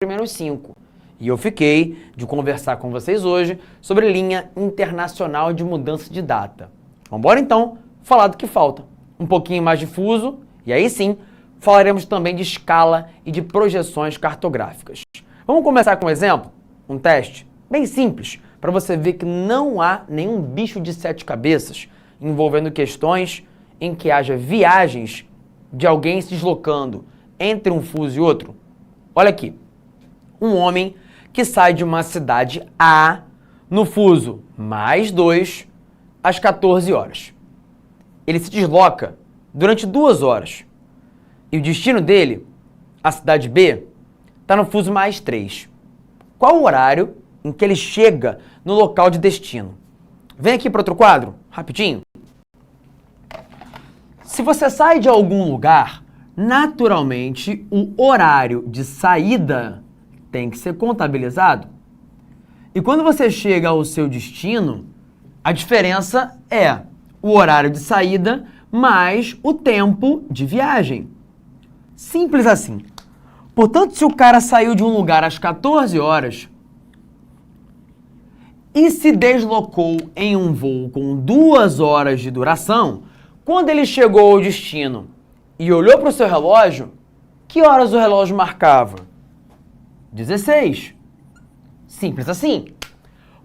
primeiros 5. E eu fiquei de conversar com vocês hoje sobre linha internacional de mudança de data. Vamos então falar do que falta. Um pouquinho mais de fuso, e aí sim, falaremos também de escala e de projeções cartográficas. Vamos começar com um exemplo? Um teste bem simples, para você ver que não há nenhum bicho de 7 cabeças envolvendo questões em que haja viagens de alguém se deslocando entre um fuso e outro. Olha aqui, um homem que sai de uma cidade A no fuso +2 às 14 horas. Ele se desloca durante 2 horas. E o destino dele, a cidade B, está no fuso +3. Qual o horário em que ele chega no local de destino? Vem aqui para outro quadro, rapidinho. Se você sai de algum lugar, naturalmente o horário de saída tem que ser contabilizado. E quando você chega ao seu destino, a diferença é o horário de saída mais o tempo de viagem. Simples assim. Portanto, se o cara saiu de um lugar às 14 horas e se deslocou em um voo com 2 horas de duração, quando ele chegou ao destino e olhou para o seu relógio, que horas o relógio marcava? 16. Simples assim.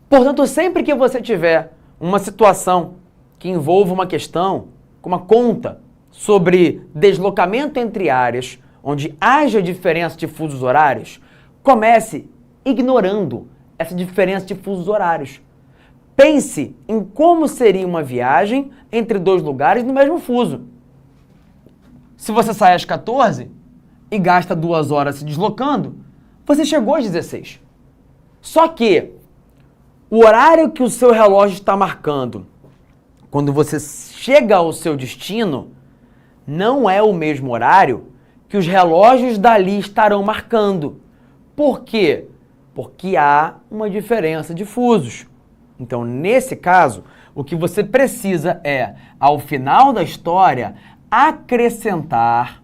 Portanto, sempre que você tiver uma situação que envolva uma questão, uma conta sobre deslocamento entre áreas, onde haja diferença de fusos horários, comece ignorando essa diferença de fusos horários. Pense em como seria uma viagem entre 2 lugares no mesmo fuso. Se você sai às 14 e gasta 2 horas se deslocando, você chegou às 16. Só que o horário que o seu relógio está marcando quando você chega ao seu destino não é o mesmo horário que os relógios dali estarão marcando. Por quê? Porque há uma diferença de fusos. Então, nesse caso, o que você precisa é, ao final da história, acrescentar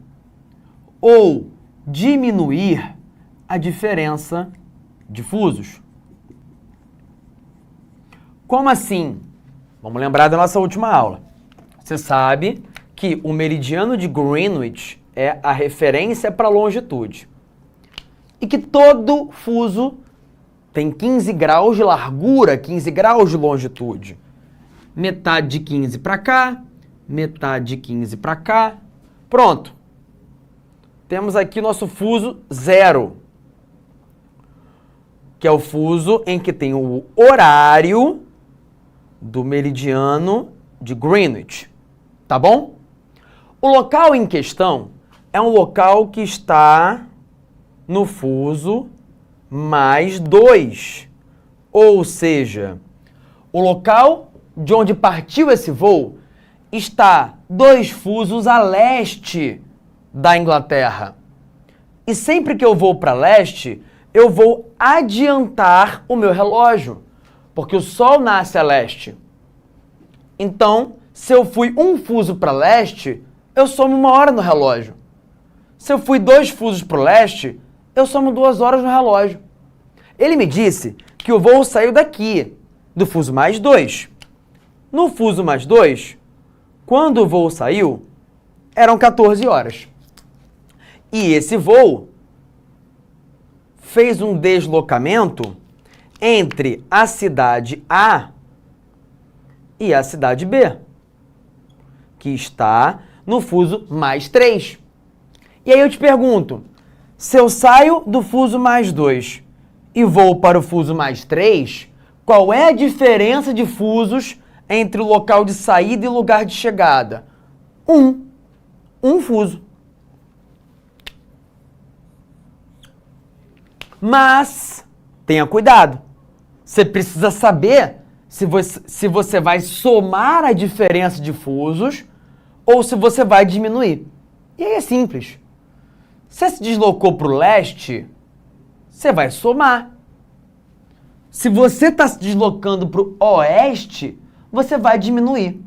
ou diminuir a diferença de fusos. Como assim? Vamos lembrar da nossa última aula. Você sabe que o meridiano de Greenwich é a referência para a longitude. E que todo fuso tem 15 graus de largura, 15 graus de longitude. Metade de 15 para cá, metade de 15 para cá. Pronto. Temos aqui nosso fuso 0, que é o fuso em que tem o horário do meridiano de Greenwich. Tá bom? O local em questão é um local que está no fuso +2. Ou seja, o local de onde partiu esse voo está 2 fusos a leste da Inglaterra. E sempre que eu vou para leste, eu vou adiantar o meu relógio, porque o Sol nasce a leste. Então, se eu fui 1 fuso para leste, eu somo 1 hora no relógio. Se eu fui 2 fusos para o leste, eu somo 2 horas no relógio. Ele me disse que o voo saiu daqui, do fuso +2. No fuso +2, quando o voo saiu, eram 14 horas. E esse voo fez um deslocamento entre a cidade A e a cidade B, que está no fuso +3. E aí eu te pergunto, se eu saio do fuso +2 e vou para o fuso +3, qual é a diferença de fusos entre o local de saída e o lugar de chegada? Um fuso. Mas tenha cuidado. Você precisa saber se você vai somar a diferença de fusos ou se você vai diminuir. E aí é simples. Você se deslocou para o leste, você vai somar. Se você está se deslocando para o oeste, você vai diminuir.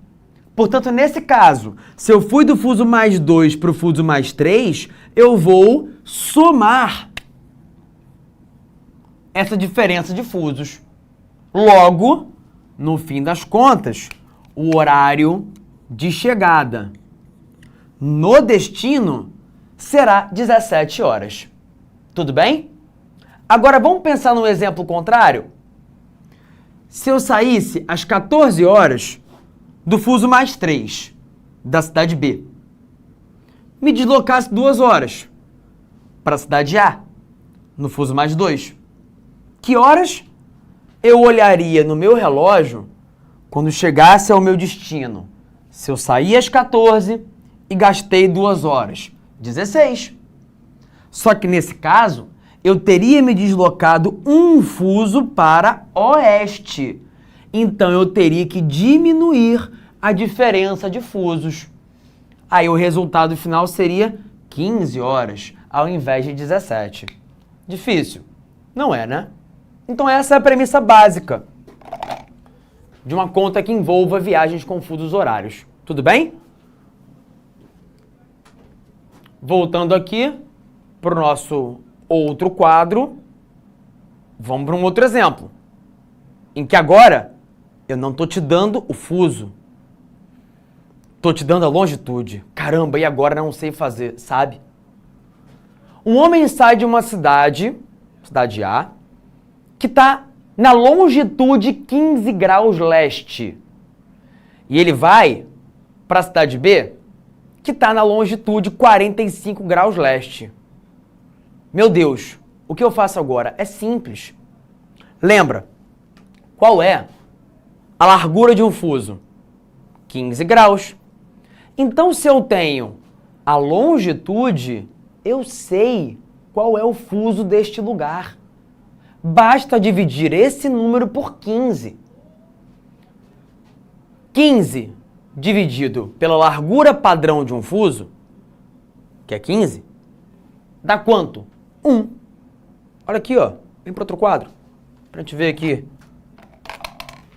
Portanto, nesse caso, se eu fui do fuso +2 para o fuso +3, eu vou somar essa diferença de fusos. Logo, no fim das contas, o horário de chegada no destino será 17 horas. Tudo bem? Agora vamos pensar num exemplo contrário? Se eu saísse às 14 horas do fuso mais 3 da cidade B, me deslocasse 2 horas para a cidade A, no fuso mais 2, que horas eu olharia no meu relógio quando chegasse ao meu destino? Se eu saí às 14 e gastei 2 horas, 16. Só que nesse caso, eu teria me deslocado um fuso para oeste. Então eu teria que diminuir a diferença de fusos. Aí o resultado final seria 15 horas, ao invés de 17. Difícil? Não é, né? Então essa é a premissa básica de uma conta que envolva viagens com fusos horários. Tudo bem? Voltando aqui para o nosso outro quadro, vamos para um outro exemplo, em que agora eu não estou te dando o fuso, estou te dando a longitude. Caramba, e agora não sei fazer, sabe? Um homem sai de uma cidade A, que está na longitude 15 graus leste. E ele vai para a cidade B, que está na longitude 45 graus leste. Meu Deus, o que eu faço agora? É simples. Lembra, qual é a largura de um fuso? 15 graus. Então, se eu tenho a longitude, eu sei qual é o fuso deste lugar. Basta dividir esse número por 15. 15 dividido pela largura padrão de um fuso, que é 15, dá quanto? 1. Olha aqui, ó. Vem para outro quadro. Pra gente ver aqui.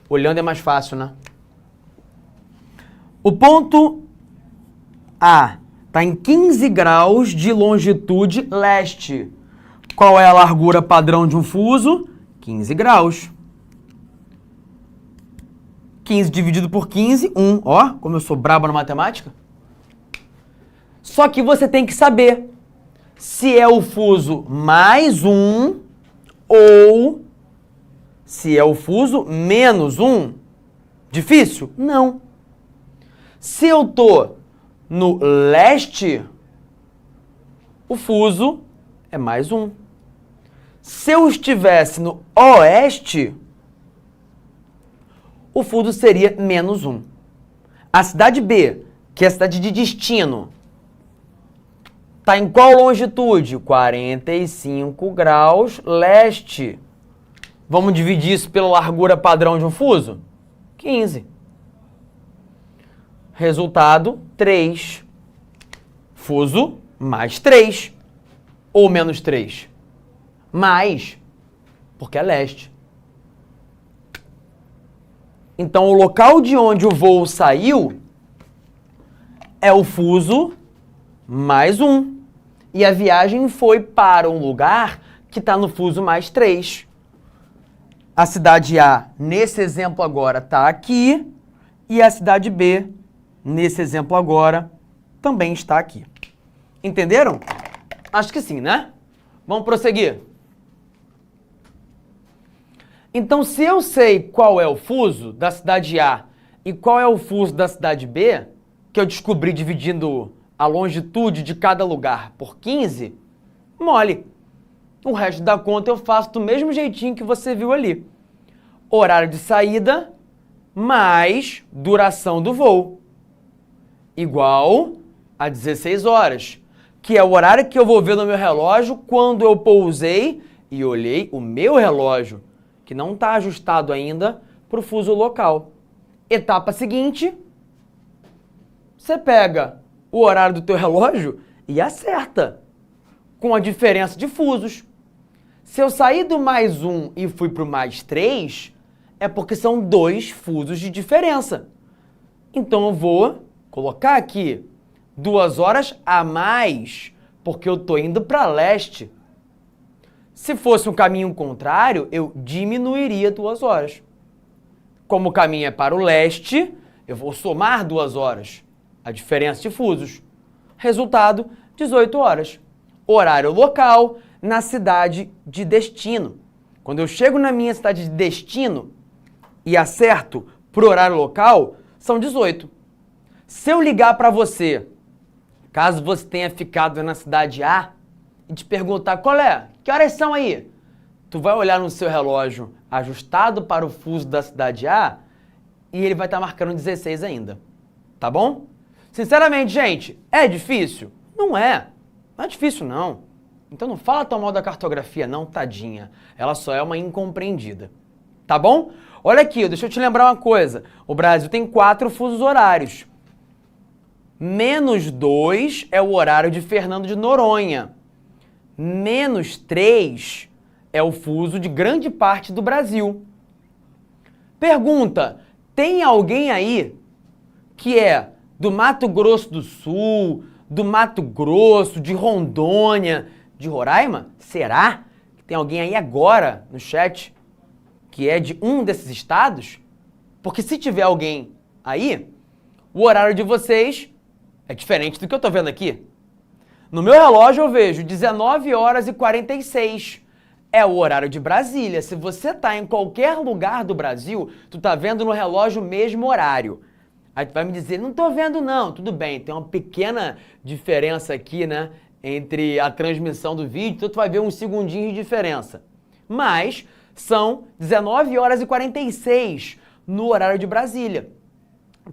Olhando é mais fácil, né? O ponto A está em 15 graus de longitude leste. Qual é a largura padrão de um fuso? 15 graus. 15 dividido por 15, 1. Ó, como eu sou brabo na matemática. Só que você tem que saber se é o fuso mais 1 ou se é o fuso menos 1. Difícil? Não. Se eu tô no leste, o fuso é mais 1. Se eu estivesse no oeste, o fuso seria menos 1. A cidade B, que é a cidade de destino, está em qual longitude? 45 graus leste. Vamos dividir isso pela largura padrão de um fuso? 15. Resultado, 3. Fuso mais 3. Ou menos 3? Mais, porque é leste. Então, o local de onde o voo saiu é o fuso mais 1. E a viagem foi para um lugar que está no fuso mais 3. A cidade A, nesse exemplo agora, está aqui. E a cidade B, nesse exemplo agora, também está aqui. Entenderam? Acho que sim, né? Vamos prosseguir. Então, se eu sei qual é o fuso da cidade A e qual é o fuso da cidade B, que eu descobri dividindo a longitude de cada lugar por 15, mole. O resto da conta eu faço do mesmo jeitinho que você viu ali. Horário de saída mais duração do voo, igual a 16 horas, que é o horário que eu vou ver no meu relógio quando eu pousei e olhei o meu relógio, que não está ajustado ainda para o fuso local. Etapa seguinte, você pega o horário do teu relógio e acerta com a diferença de fusos. Se eu sair do mais 1 e fui para o mais 3, é porque são 2 fusos de diferença. Então eu vou colocar aqui 2 horas a mais, porque eu estou indo para leste. Se fosse um caminho contrário, eu diminuiria 2 horas. Como o caminho é para o leste, eu vou somar 2 horas. A diferença de fusos. Resultado, 18 horas. Horário local na cidade de destino. Quando eu chego na minha cidade de destino e acerto pro horário local, são 18. Se eu ligar para você, caso você tenha ficado na cidade A, e te perguntar, qual é? Que horas são aí? Tu vai olhar no seu relógio ajustado para o fuso da cidade A e ele vai estar marcando 16 ainda. Tá bom? Sinceramente, gente, é difícil? Não é. Não é difícil, não. Então não fala tão mal da cartografia, não, tadinha. Ela só é uma incompreendida. Tá bom? Olha aqui, deixa eu te lembrar uma coisa. O Brasil tem 4 fusos horários. -2 é o horário de Fernando de Noronha. -3 é o fuso de grande parte do Brasil. Pergunta, tem alguém aí que é do Mato Grosso do Sul, do Mato Grosso, de Rondônia, de Roraima? Será que tem alguém aí agora no chat que é de um desses estados? Porque se tiver alguém aí, o horário de vocês é diferente do que eu tô vendo aqui. No meu relógio eu vejo 19 horas e 46. É o horário de Brasília. Se você tá em qualquer lugar do Brasil, tu tá vendo no relógio o mesmo horário. Aí tu vai me dizer, não tô vendo não. Tudo bem, tem uma pequena diferença aqui, né, entre a transmissão do vídeo, então tu vai ver uns segundinhos de diferença. Mas são 19 horas e 46 no horário de Brasília.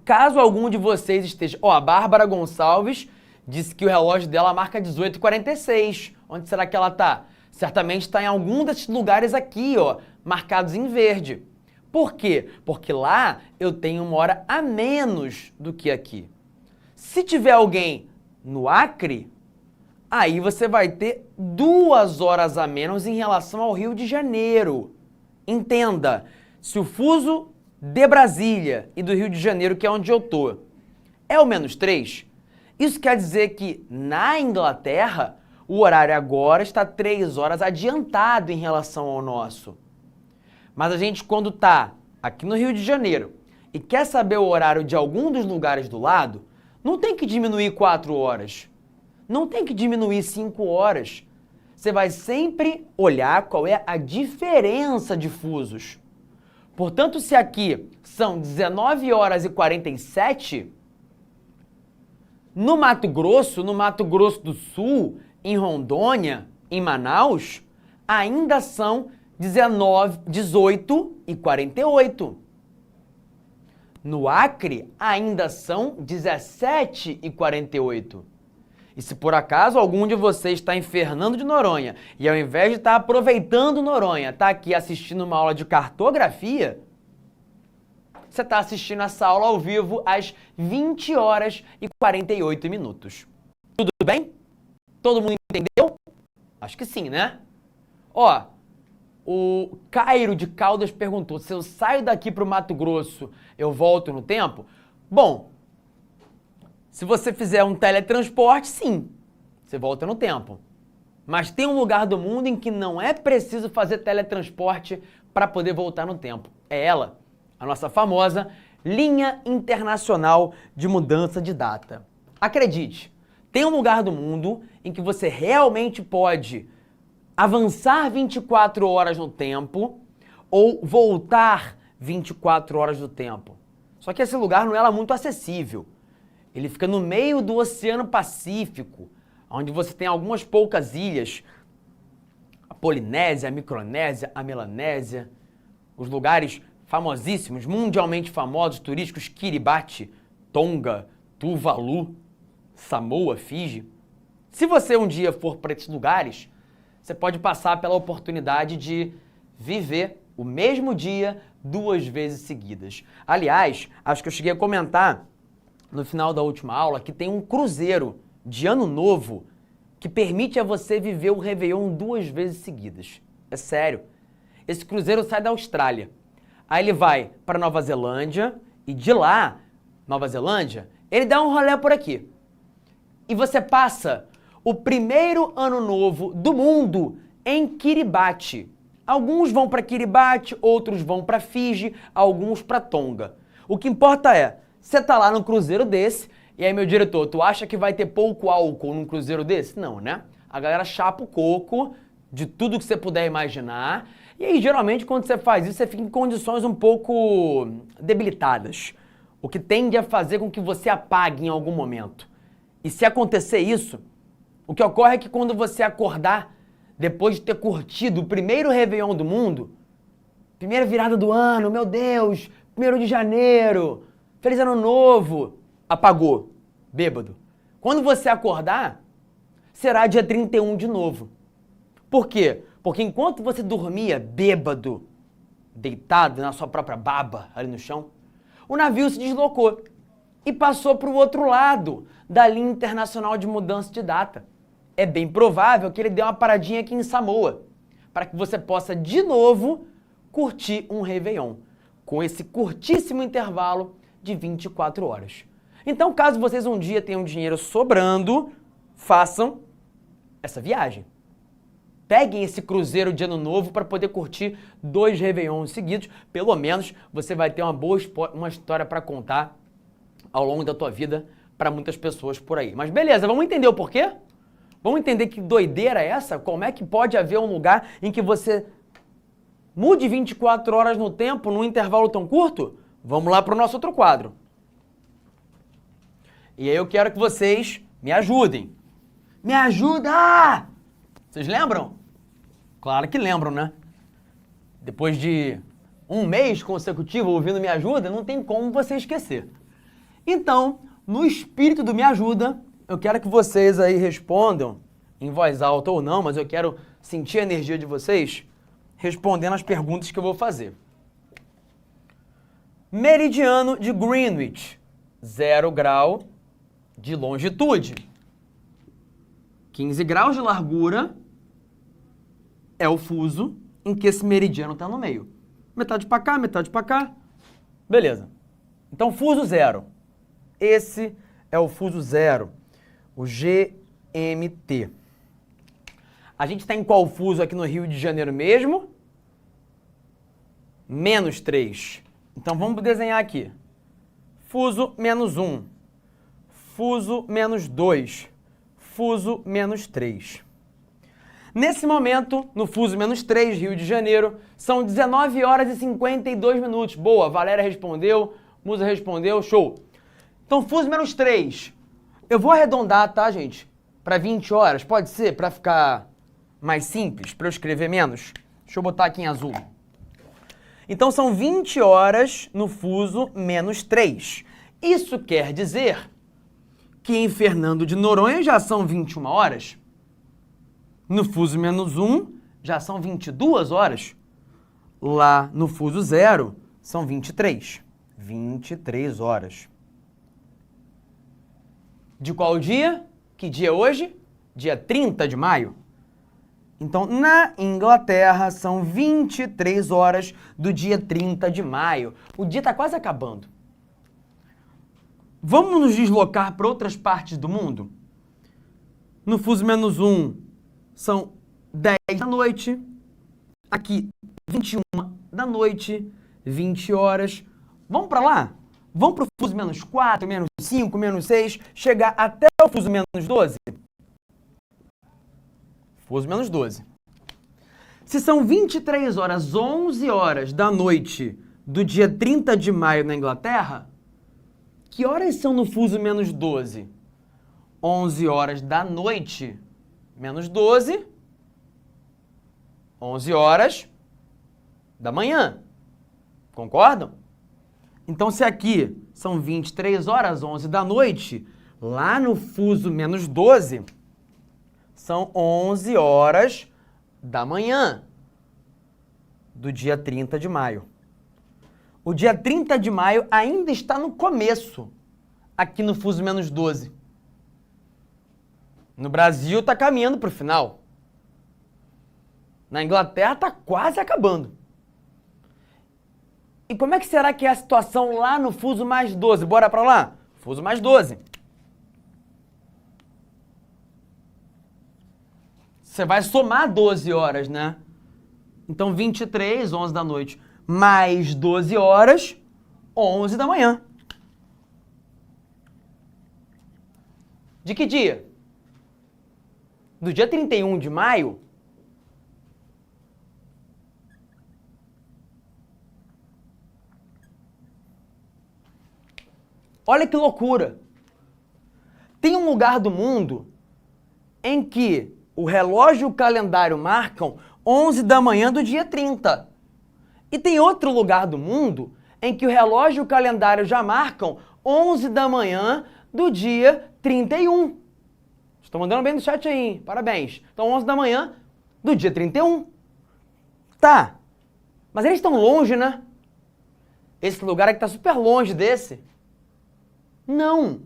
Caso algum de vocês esteja... Ó, a Bárbara Gonçalves disse que o relógio dela marca 18h46. Onde será que ela tá? Certamente está em algum desses lugares aqui, ó, marcados em verde. Por quê? Porque lá eu tenho 1 hora a menos do que aqui. Se tiver alguém no Acre, aí você vai ter 2 horas a menos em relação ao Rio de Janeiro. Entenda, se o fuso de Brasília e do Rio de Janeiro, que é onde eu tô, é o -3, isso quer dizer que na Inglaterra o horário agora está 3 horas adiantado em relação ao nosso. Mas a gente, quando tá aqui no Rio de Janeiro e quer saber o horário de algum dos lugares do lado, não tem que diminuir 4 horas. Não tem que diminuir 5 horas. Você vai sempre olhar qual é a diferença de fusos. Portanto, se aqui são 19 horas e 47, no Mato Grosso do Sul, em Rondônia, em Manaus, ainda são 18 e 48. No Acre, ainda são 17 e 48. E se por acaso algum de vocês está em Fernando de Noronha e ao invés de estar aproveitando Noronha, está aqui assistindo uma aula de cartografia, você está assistindo essa aula ao vivo às 20 horas e 48 minutos. Tudo bem? Todo mundo entendeu? Acho que sim, né? Ó, o Cairo de Caldas perguntou, se eu saio daqui para o Mato Grosso, eu volto no tempo? Bom, se você fizer um teletransporte, sim, você volta no tempo. Mas tem um lugar do mundo em que não é preciso fazer teletransporte para poder voltar no tempo. É ela, a nossa famosa linha internacional de mudança de data. Acredite, tem um lugar do mundo em que você realmente pode avançar 24 horas no tempo ou voltar 24 horas no tempo. Só que esse lugar não é lá muito acessível. Ele fica no meio do Oceano Pacífico, onde você tem algumas poucas ilhas, a Polinésia, a Micronésia, a Melanésia, os lugares famosíssimos, mundialmente famosos, turísticos, Kiribati, Tonga, Tuvalu, Samoa, Fiji. Se você um dia for para esses lugares, você pode passar pela oportunidade de viver o mesmo dia 2 vezes seguidas. Aliás, acho que eu cheguei a comentar no final da última aula que tem um cruzeiro de Ano Novo que permite a você viver o Réveillon 2 vezes seguidas. É sério. Esse cruzeiro sai da Austrália. Aí ele vai para Nova Zelândia e de lá, Nova Zelândia, ele dá um rolê por aqui. E você passa o primeiro ano novo do mundo em Kiribati. Alguns vão para Kiribati, outros vão para Fiji, alguns para Tonga. O que importa é, você tá lá num cruzeiro desse, e aí, meu diretor, tu acha que vai ter pouco álcool num cruzeiro desse? Não, né? A galera chapa o coco de tudo que você puder imaginar. E aí, geralmente, quando você faz isso, você fica em condições um pouco debilitadas. O que tende a fazer com que você apague em algum momento. E se acontecer isso, o que ocorre é que quando você acordar, depois de ter curtido o primeiro Réveillon do mundo, primeira virada do ano, meu Deus, 1º de janeiro, feliz ano novo, apagou, bêbado. Quando você acordar, será dia 31 de novo. Por quê? Porque enquanto você dormia bêbado, deitado na sua própria baba ali no chão, o navio se deslocou e passou para o outro lado da linha internacional de mudança de data. É bem provável que ele dê uma paradinha aqui em Samoa, para que você possa de novo curtir um Réveillon, com esse curtíssimo intervalo de 24 horas. Então, caso vocês um dia tenham dinheiro sobrando, façam essa viagem. Peguem esse cruzeiro de ano novo para poder curtir 2 Réveillons seguidos. Pelo menos você vai ter uma história para contar ao longo da tua vida para muitas pessoas por aí. Mas beleza, vamos entender o porquê? Vamos entender que doideira é essa? Como é que pode haver um lugar em que você mude 24 horas no tempo num intervalo tão curto? Vamos lá para o nosso outro quadro. E aí eu quero que vocês me ajudem. Me ajuda! Vocês lembram? Claro que lembram, né? Depois de um mês consecutivo ouvindo Me Ajuda, não tem como você esquecer. Então, no espírito do Me Ajuda, eu quero que vocês aí respondam, em voz alta ou não, mas eu quero sentir a energia de vocês respondendo as perguntas que eu vou fazer. Meridiano de Greenwich, 0 grau de longitude. 15 graus de largura é o fuso em que esse meridiano está no meio. Metade para cá, metade para cá. Beleza. Então, fuso 0. Esse é o fuso 0, o GMT. A gente está em qual fuso aqui no Rio de Janeiro mesmo? -3. Então, vamos desenhar aqui. Fuso -1. Fuso -2. Fuso -3. Nesse momento, no fuso -3, Rio de Janeiro, são 19 horas e 52 minutos. Boa, Valéria respondeu, Musa respondeu, show. Então, fuso -3. Eu vou arredondar, tá, gente? Para 20 horas, pode ser? Para ficar mais simples, para eu escrever menos. Deixa eu botar aqui em azul. Então, são 20 horas no fuso -3. Isso quer dizer que em Fernando de Noronha já são 21 horas. No fuso -1 já são 22 horas. Lá no fuso 0 são 23. 23 horas. De qual dia? Que dia é hoje? Dia 30 de maio. Então, na Inglaterra, são 23 horas do dia 30 de maio. O dia está quase acabando. Vamos nos deslocar para outras partes do mundo? No fuso -1, são 10 da noite. Aqui, 21 da noite, 20 horas. Vamos para lá? Vamos para o fuso -4, -5, -6, chegar até o fuso -12? Fuso -12. Se são 23 horas, 11 horas da noite do dia 30 de maio na Inglaterra, que horas são no fuso -12? 11 horas da noite, -12, 11 horas da manhã. Concordam? Então, se aqui são 23 horas, 11 da noite, lá no fuso -12, são 11 horas da manhã do dia 30 de maio. O dia 30 de maio ainda está no começo, aqui no fuso -12. No Brasil está caminhando para o final. Na Inglaterra está quase acabando. E como é que será que é a situação lá no fuso +12? Bora para lá? Fuso +12. Você vai somar 12 horas, né? Então 23, 11 da noite, mais 12 horas, 11 da manhã. De que dia? Do dia 31 de maio? Olha que loucura! Tem um lugar do mundo em que o relógio e o calendário marcam 11 da manhã do dia 30. E tem outro lugar do mundo em que o relógio e o calendário já marcam 11 da manhã do dia 31. Estão mandando bem no chat aí, hein? Parabéns. Então, 11 da manhã do dia 31. Tá. Mas eles estão longe, né? Esse lugar aqui está super longe desse. Não.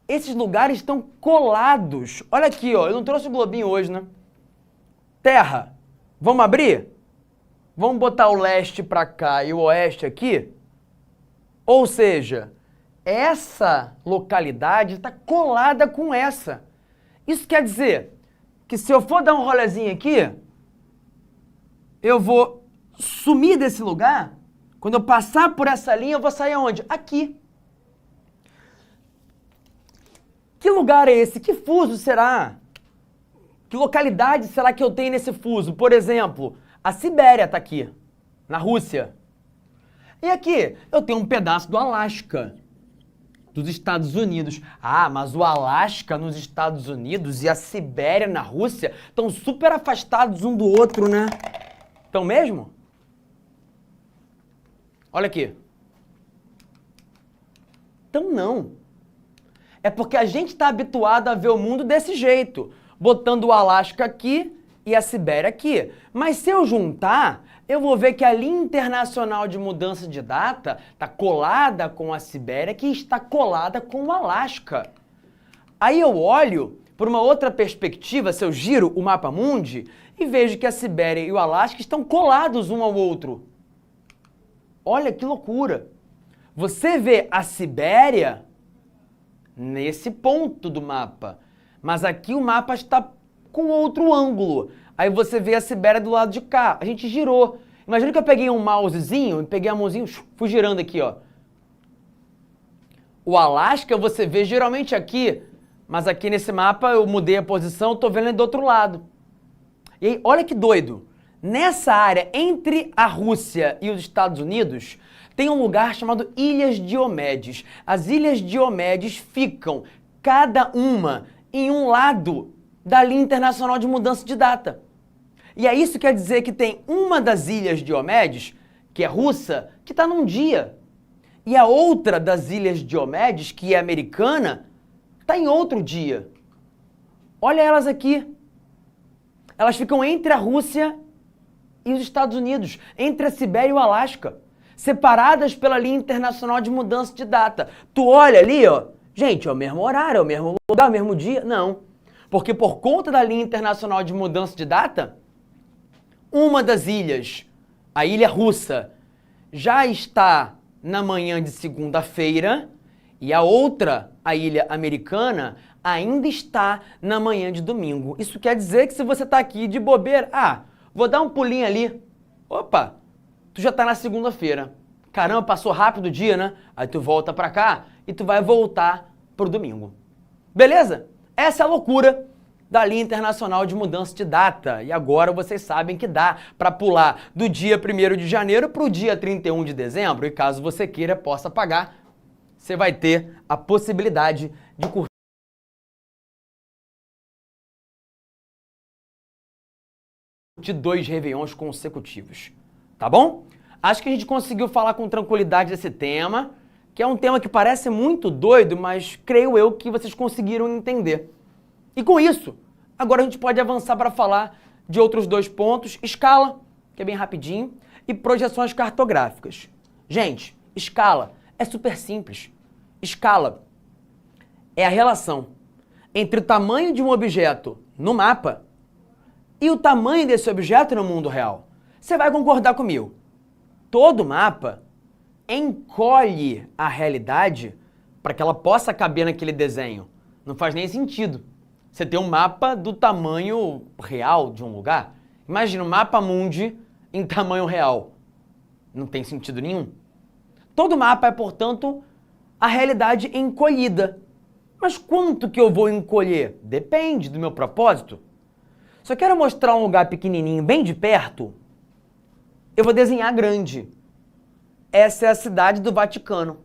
Esses lugares estão colados. Olha aqui, ó. Eu não trouxe o globinho hoje, né? Terra. Vamos abrir? Vamos botar o leste para cá e o oeste aqui? Ou seja, essa localidade está colada com essa. Isso quer dizer que se eu for dar um rolezinho aqui, eu vou sumir desse lugar. Quando eu passar por essa linha, eu vou sair aonde? Aqui. Que lugar é esse? Que fuso será? Que localidade será que eu tenho nesse fuso? Por exemplo, a Sibéria está aqui, na Rússia. E aqui, eu tenho um pedaço do Alasca, dos Estados Unidos. Ah, mas o Alasca nos Estados Unidos e a Sibéria na Rússia estão super afastados um do outro, né? Estão mesmo? Olha aqui. Então não. É porque a gente está habituado a ver o mundo desse jeito, botando o Alasca aqui e a Sibéria aqui. Mas se eu juntar, eu vou ver que a linha internacional de mudança de data está colada com a Sibéria, que está colada com o Alasca. Aí eu olho por uma outra perspectiva, se eu giro o mapa mundi, e vejo que a Sibéria e o Alasca estão colados um ao outro. Olha que loucura! Você vê a Sibéria nesse ponto do mapa, mas aqui o mapa está com outro ângulo. Aí você vê a Sibéria do lado de cá. A gente girou. Imagina que eu peguei um mousezinho, peguei a mãozinha, fui girando aqui, ó. O Alasca você vê geralmente aqui, mas aqui nesse mapa eu mudei a posição, tô vendo ele do outro lado. E aí, olha que doido. Nessa área entre a Rússia e os Estados Unidos, tem um lugar chamado Ilhas Diomedes. As Ilhas Diomedes ficam, cada uma, em um lado da linha internacional de mudança de data. E aí isso quer dizer que tem uma das Ilhas Diomedes, que é russa, que está num dia. E a outra das Ilhas Diomedes, que é americana, está em outro dia. Olha elas aqui. Elas ficam entre a Rússia e os Estados Unidos, entre a Sibéria e o Alasca, separadas pela linha internacional de mudança de data. Tu olha ali, ó, gente, é o mesmo horário, é o mesmo lugar, é o mesmo dia? Não. Porque por conta da linha internacional de mudança de data, uma das ilhas, a ilha russa, já está na manhã de segunda-feira e a outra, a ilha americana, ainda está na manhã de domingo. Isso quer dizer que se você está aqui de bobeira, vou dar um pulinho ali. Opa, tu já está na segunda-feira. Caramba, passou rápido o dia, né? Aí tu volta para cá e tu vai voltar pro domingo. Beleza? Essa é a loucura da linha internacional de mudança de data. E agora vocês sabem que dá para pular do dia 1º de janeiro para o dia 31 de dezembro. E caso você queira, possa pagar, você vai ter a possibilidade de curtir 2 réveillons consecutivos. Tá bom? Acho que a gente conseguiu falar com tranquilidade desse tema, que é um tema que parece muito doido, mas creio eu que vocês conseguiram entender. E com isso, agora a gente pode avançar para falar de outros 2 pontos, escala, que é bem rapidinho, e projeções cartográficas. Gente, escala é super simples. Escala é a relação entre o tamanho de um objeto no mapa e o tamanho desse objeto no mundo real. Você vai concordar comigo. Todo mapa encolhe a realidade para que ela possa caber naquele desenho. Não faz nem sentido você ter um mapa do tamanho real de um lugar. Imagina um mapa mundi em tamanho real. Não tem sentido nenhum. Todo mapa é, portanto, a realidade encolhida. Mas quanto que eu vou encolher? Depende do meu propósito. Se eu quero mostrar um lugar pequenininho, bem de perto, eu vou desenhar grande. Essa é a cidade do Vaticano.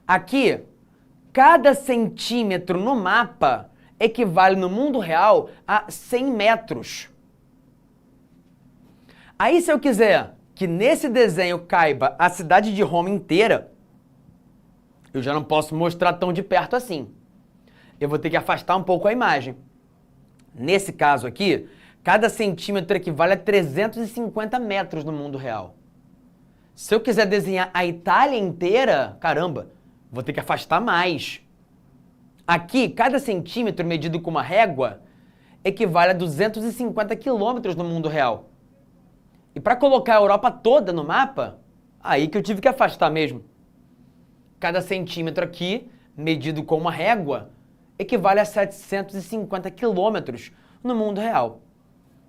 Aqui, cada centímetro no mapa equivale no mundo real a 100 metros. Aí, se eu quiser que nesse desenho caiba a cidade de Roma inteira, eu já não posso mostrar tão de perto assim. Eu vou ter que afastar um pouco a imagem. Nesse caso aqui, cada centímetro equivale a 350 metros no mundo real. Se eu quiser desenhar a Itália inteira, caramba, vou ter que afastar mais. Aqui, cada centímetro medido com uma régua equivale a 250 quilômetros no mundo real. E para colocar a Europa toda no mapa, aí que eu tive que afastar mesmo. Cada centímetro aqui, medido com uma régua, equivale a 750 quilômetros no mundo real.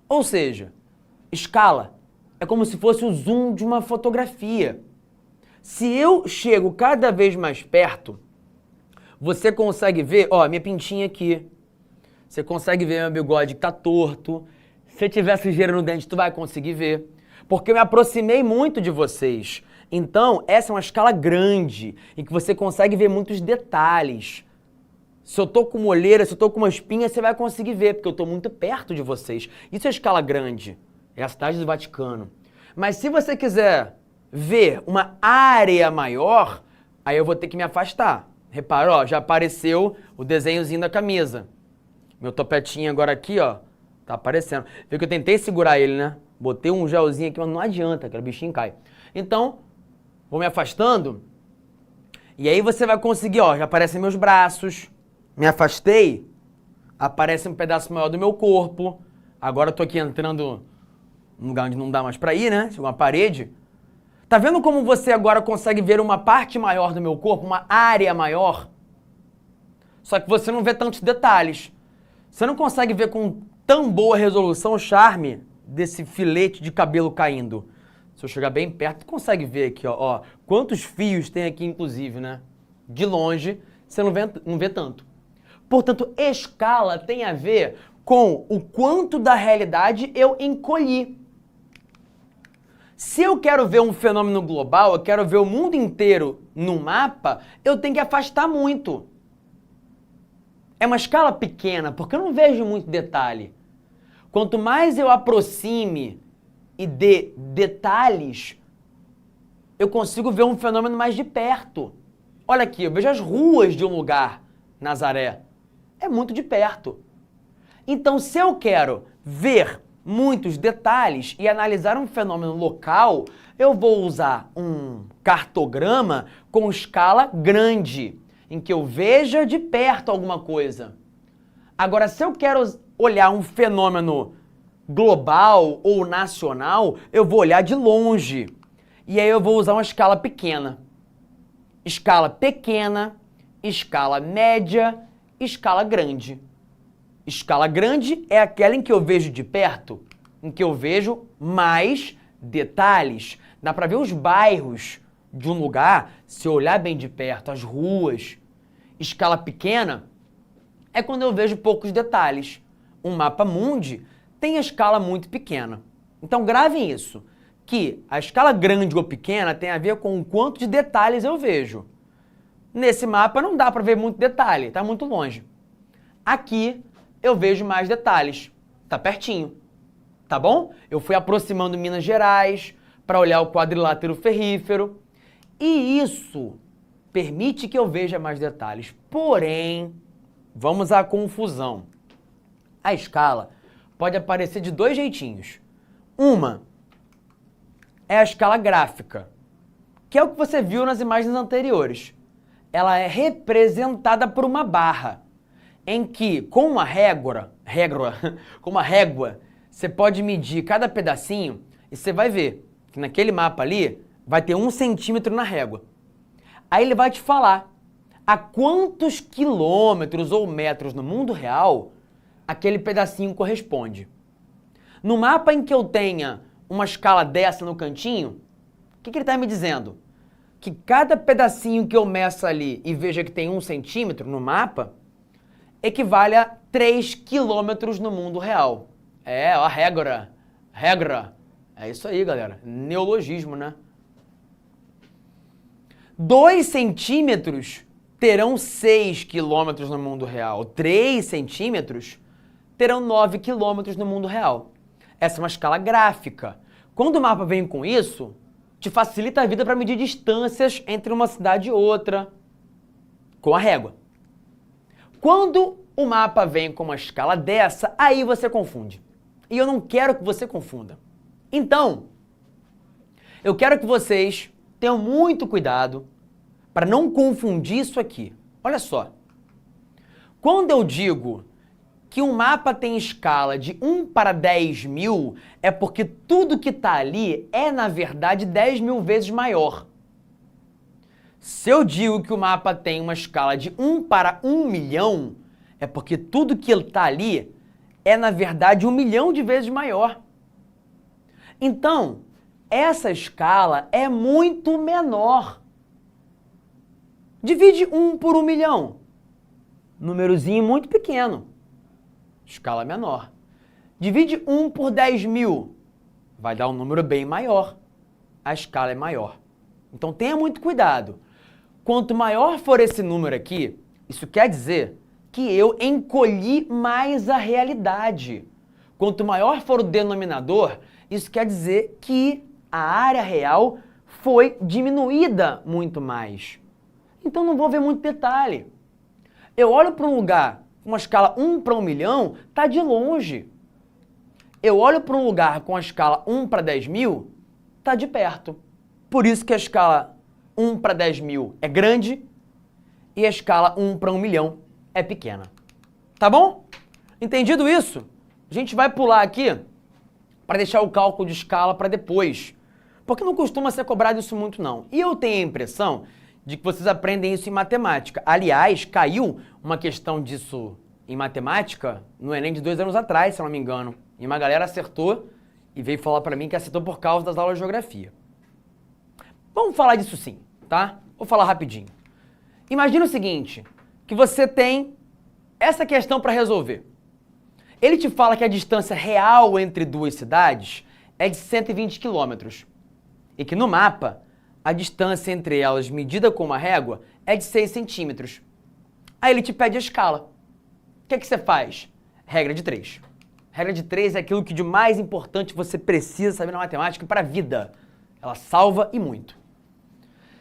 Ou seja, escala é como se fosse o zoom de uma fotografia. Se eu chego cada vez mais perto, você consegue ver, ó, minha pintinha aqui. Você consegue ver meu bigode que tá torto. Se tiver sujeira no dente, tu vai conseguir ver. Porque eu me aproximei muito de vocês. Então, essa é uma escala grande, em que você consegue ver muitos detalhes. Se eu tô com uma olheira, se eu tô com uma espinha, você vai conseguir ver, porque eu tô muito perto de vocês. Isso é escala grande. É a cidade do Vaticano. Mas se você quiser ver uma área maior, aí eu vou ter que me afastar. Repara, ó, já apareceu o desenhozinho da camisa. Meu topetinho agora aqui, ó, tá aparecendo. Viu que eu tentei segurar ele, né? Botei um gelzinho aqui, mas não adianta, aquele bichinho cai. Então, vou me afastando. E aí você vai conseguir, ó, já aparecem meus braços. Me afastei, aparece um pedaço maior do meu corpo. Agora eu tô aqui entrando num lugar onde não dá mais pra ir, né? Uma parede. Tá vendo como você agora consegue ver uma parte maior do meu corpo, uma área maior? Só que você não vê tantos detalhes. Você não consegue ver com tão boa resolução o charme desse filete de cabelo caindo. Se eu chegar bem perto, você consegue ver aqui, ó, quantos fios tem aqui, inclusive, né? De longe, você não vê tanto. Portanto, escala tem a ver com o quanto da realidade eu encolhi. Se eu quero ver um fenômeno global, eu quero ver o mundo inteiro no mapa, eu tenho que afastar muito. É uma escala pequena, porque eu não vejo muito detalhe. Quanto mais eu aproxime e dê detalhes, eu consigo ver um fenômeno mais de perto. Olha aqui, eu vejo as ruas de um lugar, Nazaré. É muito de perto. Então, se eu quero ver muitos detalhes e analisar um fenômeno local, eu vou usar um cartograma com escala grande, em que eu veja de perto alguma coisa. Agora, se eu quero olhar um fenômeno global ou nacional, eu vou olhar de longe. E aí eu vou usar uma escala pequena. Escala pequena, escala média, escala grande. Escala grande é aquela em que eu vejo de perto, em que eu vejo mais detalhes. Dá para ver os bairros de um lugar se eu olhar bem de perto, as ruas. Escala pequena é quando eu vejo poucos detalhes. Um mapa mundi tem a escala muito pequena. Então gravem isso, que a escala grande ou pequena tem a ver com o quanto de detalhes eu vejo. Nesse mapa não dá para ver muito detalhe, está muito longe. Aqui eu vejo mais detalhes, está pertinho, tá bom? Eu fui aproximando Minas Gerais para olhar o quadrilátero ferrífero e isso permite que eu veja mais detalhes. Porém, vamos à confusão. A escala pode aparecer de dois jeitinhos. Uma é a escala gráfica, que é o que você viu nas imagens anteriores. Ela é representada por uma barra, em que com uma régua, você pode medir cada pedacinho e você vai ver que naquele mapa ali vai ter 1 centímetro na régua. Aí ele vai te falar a quantos quilômetros ou metros no mundo real aquele pedacinho corresponde. No mapa em que eu tenha uma escala dessa no cantinho, o que ele está me dizendo? Que cada pedacinho que eu meça ali e veja que tem 1 centímetro no mapa, equivale a 3 quilômetros no mundo real. É, ó, regra. É isso aí, galera. Neologismo, né? 2 centímetros terão 6 quilômetros no mundo real. 3 centímetros terão 9 quilômetros no mundo real. Essa é uma escala gráfica. Quando o mapa vem com isso, te facilita a vida para medir distâncias entre uma cidade e outra, com a régua. Quando o mapa vem com uma escala dessa, aí você confunde. E eu não quero que você confunda. Então, eu quero que vocês tenham muito cuidado para não confundir isso aqui. Olha só. Quando eu digo que um mapa tem escala de 1 para 10 mil, é porque tudo que está ali é, na verdade, 10 mil vezes maior. Se eu digo que o mapa tem uma escala de 1 para 1 milhão, é porque tudo que está ali é, na verdade, 1 milhão de vezes maior. Então, essa escala é muito menor. Divide 1 por 1 milhão. Númerozinho muito pequeno. Escala menor. Divide 1 por 10 mil. Vai dar um número bem maior. A escala é maior. Então tenha muito cuidado. Quanto maior for esse número aqui, isso quer dizer que eu encolhi mais a realidade. Quanto maior for o denominador, isso quer dizer que a área real foi diminuída muito mais. Então não vou ver muito detalhe. Eu olho para um lugar com uma escala 1 para 1 milhão, está de longe. Eu olho para um lugar com a escala 1 para 10 mil, está de perto. Por isso que a escala 1 para 10 mil é grande e a escala 1 para 1 milhão é pequena. Tá bom? Entendido isso? A gente vai pular aqui para deixar o cálculo de escala para depois, porque não costuma ser cobrado isso muito não. E eu tenho a impressão de que vocês aprendem isso em matemática. Aliás, caiu uma questão disso em matemática no Enem de 2 anos atrás, se eu não me engano. E uma galera acertou e veio falar para mim que acertou por causa das aulas de geografia. Vamos falar disso sim, tá? Vou falar rapidinho. Imagina o seguinte, que você tem essa questão para resolver. Ele te fala que a distância real entre duas cidades é de 120 quilômetros e que no mapa a distância entre elas medida com uma régua é de 6 centímetros. Aí ele te pede a escala. O que é que você faz? Regra de 3. Regra de 3 é aquilo que de mais importante você precisa saber na matemática para a vida. Ela salva e muito.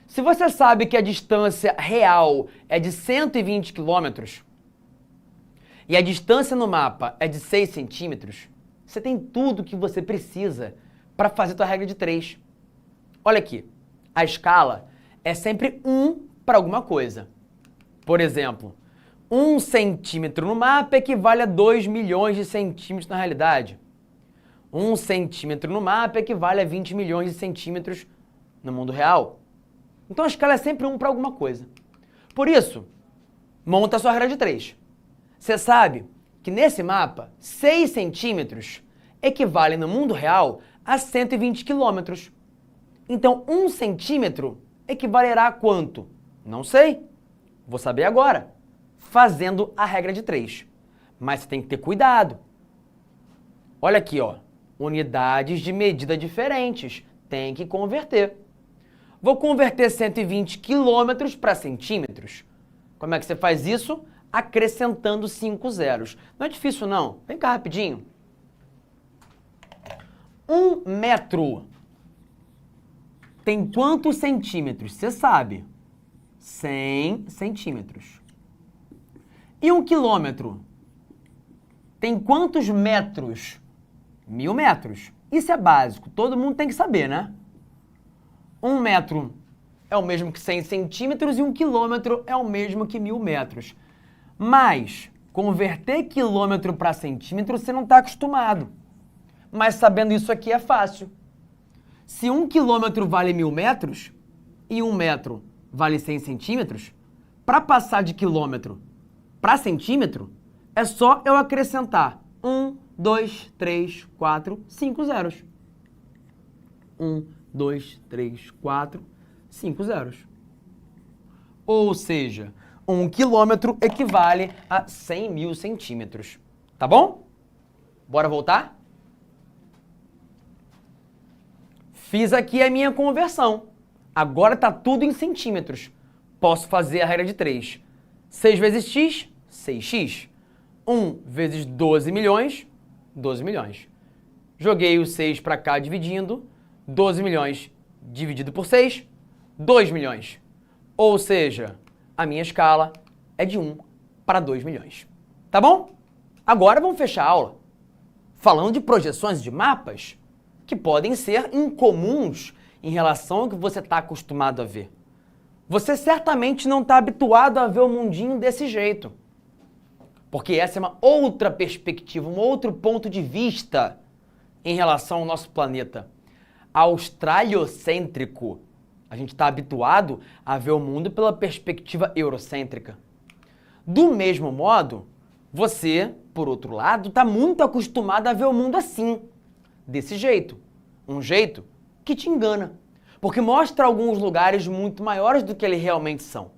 Se você sabe que a distância real é de 120 quilômetros e a distância no mapa é de 6 centímetros, você tem tudo que você precisa para fazer a tua regra de 3. Olha aqui. A escala é sempre 1 para alguma coisa. Por exemplo, 1 centímetro no mapa equivale a 2 milhões de centímetros na realidade. 1 centímetro no mapa equivale a 20 milhões de centímetros no mundo real. Então a escala é sempre 1 para alguma coisa. Por isso, monta a sua regra de 3. Você sabe que nesse mapa, 6 centímetros equivale no mundo real a 120 quilômetros. Então, 1 centímetro equivalerá a quanto? Não sei. Vou saber agora, fazendo a regra de 3. Mas você tem que ter cuidado. Olha aqui, ó. Unidades de medida diferentes. Tem que converter. Vou converter 120 quilômetros para centímetros. Como é que você faz isso? Acrescentando 5 zeros. Não é difícil, não. Vem cá rapidinho. 1 metro tem quantos centímetros? Você sabe. 100 centímetros. E 1 quilômetro tem quantos metros? 1000 metros. Isso é básico. Todo mundo tem que saber, né? 1 metro é o mesmo que 100 centímetros e 1 quilômetro é o mesmo que 1000 metros. Mas converter quilômetro para centímetro você não está acostumado. Mas sabendo isso aqui é fácil. Se 1 quilômetro vale 1000 metros e 1 metro vale 100 centímetros, para passar de quilômetro para centímetro, É só eu acrescentar 1, 2, 3, 4, 5 zeros. 1, 2, 3, 4, 5 zeros. Ou seja, 1 quilômetro equivale a 100 mil centímetros. Tá bom? Bora voltar? Fiz aqui a minha conversão. Agora está tudo em centímetros. Posso fazer a regra de 3. 6 vezes x, 6x. 1 vezes 12 milhões, 12 milhões. Joguei o 6 para cá dividindo. 12 milhões dividido por 6, 2 milhões. Ou seja, a minha escala é de 1 para 2 milhões. Tá bom? Agora vamos fechar a aula falando de projeções de mapas que podem ser incomuns em relação ao que você está acostumado a ver. Você certamente não está habituado a ver o mundinho desse jeito, porque essa é uma outra perspectiva, um outro ponto de vista em relação ao nosso planeta. Australiocêntrico. A gente está habituado a ver o mundo pela perspectiva eurocêntrica. Do mesmo modo, você, por outro lado, está muito acostumado a ver o mundo assim, desse jeito. Um jeito que te engana, porque mostra alguns lugares muito maiores do que eles realmente são.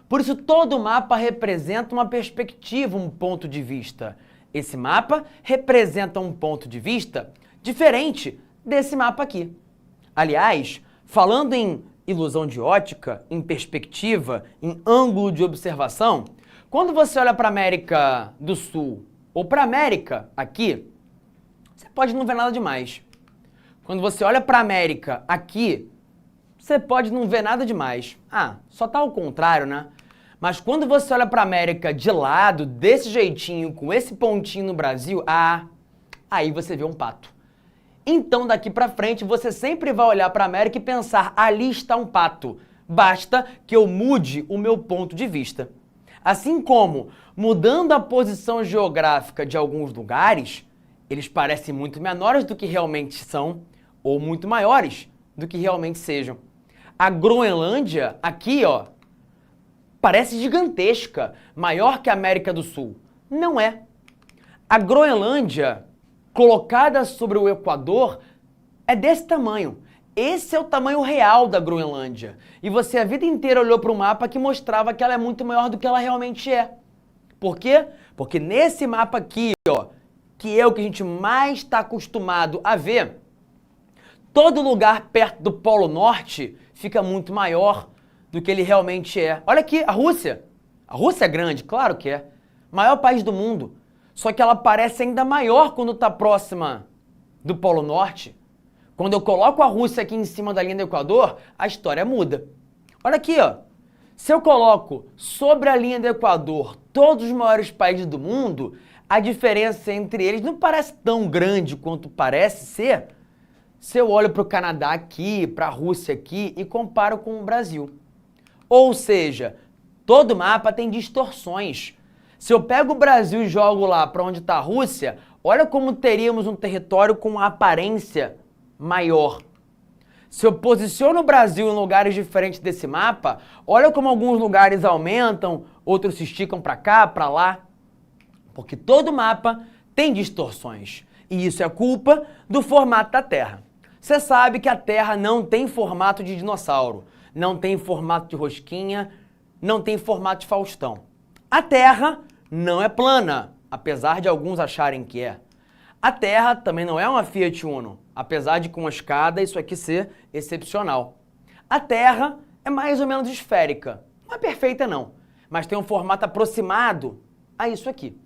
Por isso, todo mapa representa uma perspectiva, um ponto de vista. Esse mapa representa um ponto de vista diferente desse mapa aqui. Aliás, falando em ilusão de ótica, em perspectiva, em ângulo de observação, quando você olha para a América do Sul ou para a América aqui, você pode não ver nada demais. Quando você olha para a América aqui, você pode não ver nada demais. Ah, só tá ao contrário, né? Mas quando você olha para a América de lado, desse jeitinho, com esse pontinho no Brasil, aí você vê um pato. Então, daqui para frente, você sempre vai olhar para a América e pensar, ali está um pato. Basta que eu mude o meu ponto de vista. Assim como, mudando a posição geográfica de alguns lugares, eles parecem muito menores do que realmente são, ou muito maiores do que realmente sejam. A Groenlândia, aqui, ó, parece gigantesca, maior que a América do Sul. Não é. A Groenlândia, colocada sobre o Equador, é desse tamanho. Esse é o tamanho real da Groenlândia. E você a vida inteira olhou para um mapa que mostrava que ela é muito maior do que ela realmente é. Por quê? Porque nesse mapa aqui, ó, que é o que a gente mais está acostumado a ver, todo lugar perto do Polo Norte fica muito maior do que ele realmente é. Olha aqui, a Rússia. A Rússia é grande, claro que é. Maior país do mundo. Só que ela parece ainda maior quando está próxima do Polo Norte. Quando eu coloco a Rússia aqui em cima da linha do Equador, a história muda. Olha aqui, ó. Se eu coloco sobre a linha do Equador todos os maiores países do mundo, a diferença entre eles não parece tão grande quanto parece ser se eu olho para o Canadá aqui, para a Rússia aqui e comparo com o Brasil. Ou seja, todo mapa tem distorções. Se eu pego o Brasil e jogo lá para onde está a Rússia, olha como teríamos um território com uma aparência maior. Se eu posiciono o Brasil em lugares diferentes desse mapa, olha como alguns lugares aumentam, outros se esticam para cá, para lá. Porque todo mapa tem distorções. E isso é culpa do formato da Terra. Você sabe que a Terra não tem formato de dinossauro, não tem formato de rosquinha, não tem formato de Faustão. A Terra não é plana, apesar de alguns acharem que é. A Terra também não é uma Fiat Uno, apesar de com a escada isso aqui ser excepcional. A Terra é mais ou menos esférica. Não é perfeita não, mas tem um formato aproximado a isso aqui.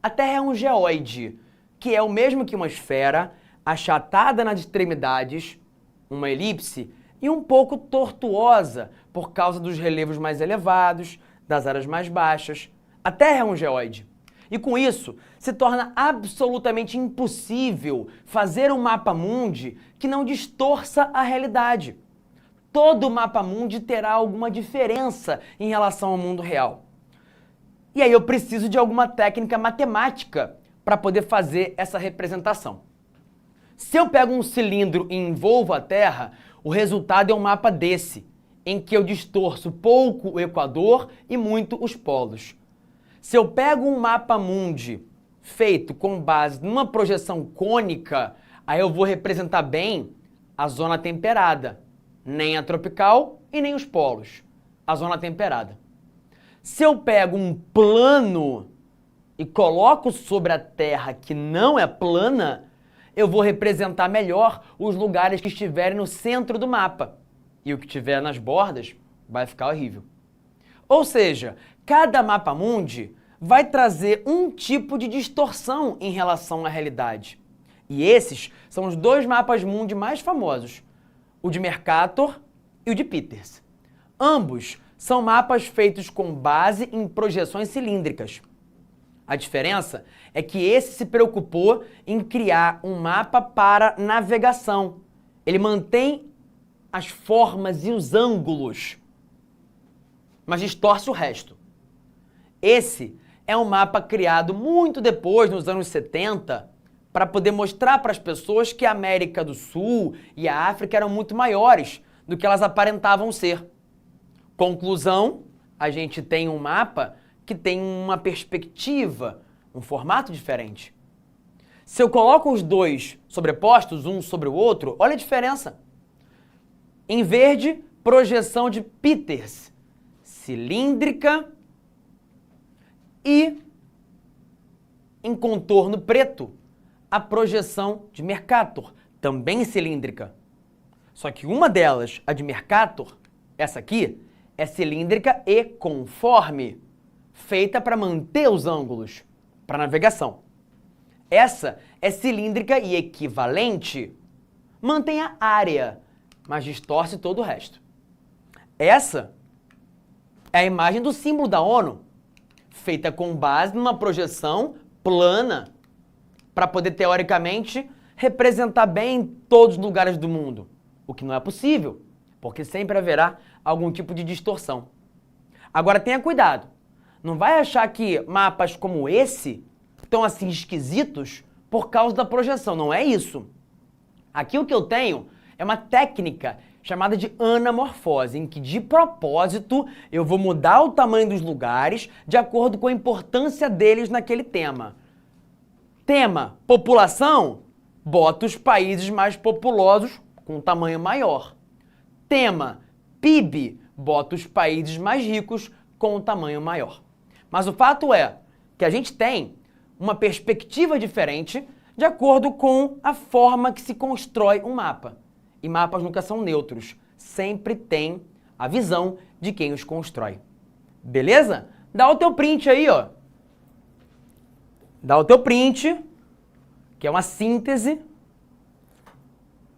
A Terra é um geóide, que é o mesmo que uma esfera, achatada nas extremidades, uma elipse, e um pouco tortuosa por causa dos relevos mais elevados, das áreas mais baixas. A Terra é um geóide. E com isso, se torna absolutamente impossível fazer um mapa mundi que não distorça a realidade. Todo mapa mundi terá alguma diferença em relação ao mundo real. E aí eu preciso de alguma técnica matemática para poder fazer essa representação. Se eu pego um cilindro e envolvo a Terra, o resultado é um mapa desse, em que eu distorço pouco o Equador e muito os polos. Se eu pego um mapa mundi feito com base numa projeção cônica, aí eu vou representar bem a zona temperada, nem a tropical e nem os polos, a zona temperada. Se eu pego um plano e coloco sobre a Terra que não é plana, eu vou representar melhor os lugares que estiverem no centro do mapa. E o que estiver nas bordas vai ficar horrível. Ou seja, cada mapa mundi vai trazer um tipo de distorção em relação à realidade. E esses são os dois mapas mundi mais famosos, o de Mercator e o de Peters. Ambos são mapas feitos com base em projeções cilíndricas. A diferença é que esse se preocupou em criar um mapa para navegação. Ele mantém as formas e os ângulos, mas distorce o resto. Esse é um mapa criado muito depois, nos anos 70, para poder mostrar para as pessoas que a América do Sul e a África eram muito maiores do que elas aparentavam ser. Conclusão, a gente tem um mapa que tem uma perspectiva, um formato diferente. Se eu coloco os dois sobrepostos, um sobre o outro, olha a diferença. Em verde, projeção de Peters, cilíndrica, e em contorno preto, a projeção de Mercator, também cilíndrica. Só que uma delas, a de Mercator, essa aqui, é cilíndrica e conforme, feita para manter os ângulos, para navegação. Essa é cilíndrica e equivalente, mantém a área, mas distorce todo o resto. Essa é a imagem do símbolo da ONU, feita com base numa projeção plana, para poder, teoricamente, representar bem todos os lugares do mundo. O que não é possível, porque sempre haverá algum tipo de distorção. Agora tenha cuidado, não vai achar que mapas como esse estão assim esquisitos por causa da projeção, não é isso. Aqui o que eu tenho é uma técnica chamada de anamorfose, em que de propósito eu vou mudar o tamanho dos lugares de acordo com a importância deles naquele tema. Tema população, bota os países mais populosos com um tamanho maior. Tema PIB, bota os países mais ricos com um tamanho maior. Mas o fato é que a gente tem uma perspectiva diferente de acordo com a forma que se constrói um mapa. E mapas nunca são neutros, sempre tem a visão de quem os constrói. Beleza? Dá o teu print aí, ó. Dá o teu print, que é uma síntese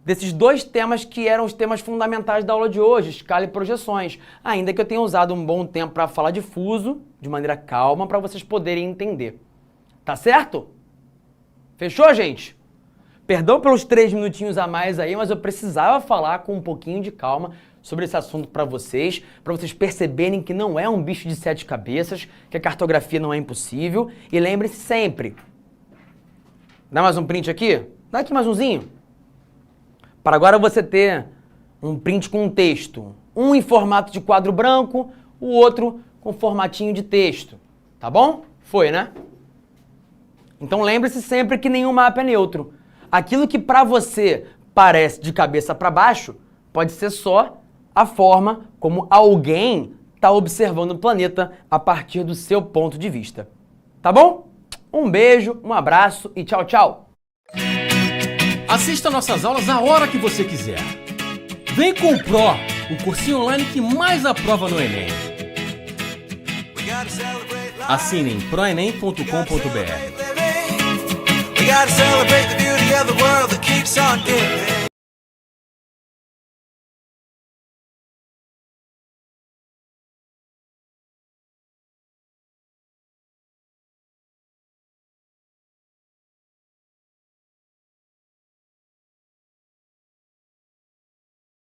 desses dois temas que eram os temas fundamentais da aula de hoje, escala e projeções. Ainda que eu tenha usado um bom tempo para falar difuso, de maneira calma, para vocês poderem entender. Tá certo? Fechou, gente? Perdão pelos 3 minutinhos a mais aí, mas eu precisava falar com um pouquinho de calma sobre esse assunto para vocês perceberem que não é um bicho de 7 cabeças, que a cartografia não é impossível. E lembre-se sempre, dá mais um print aqui? Dá aqui mais umzinho. Para agora você ter um print com um texto, um em formato de quadro branco, o outro com formatinho de texto, tá bom? Foi, né? Então lembre-se sempre que nenhum mapa é neutro. Aquilo que para você parece de cabeça para baixo, pode ser só a forma como alguém está observando o planeta a partir do seu ponto de vista. Tá bom? Um beijo, um abraço e tchau, tchau! Assista nossas aulas a hora que você quiser. Vem com o Pro, o cursinho online que mais aprova no Enem. Assine em proenem.com.br. We gotta celebrate the beauty of the world that keeps on giving.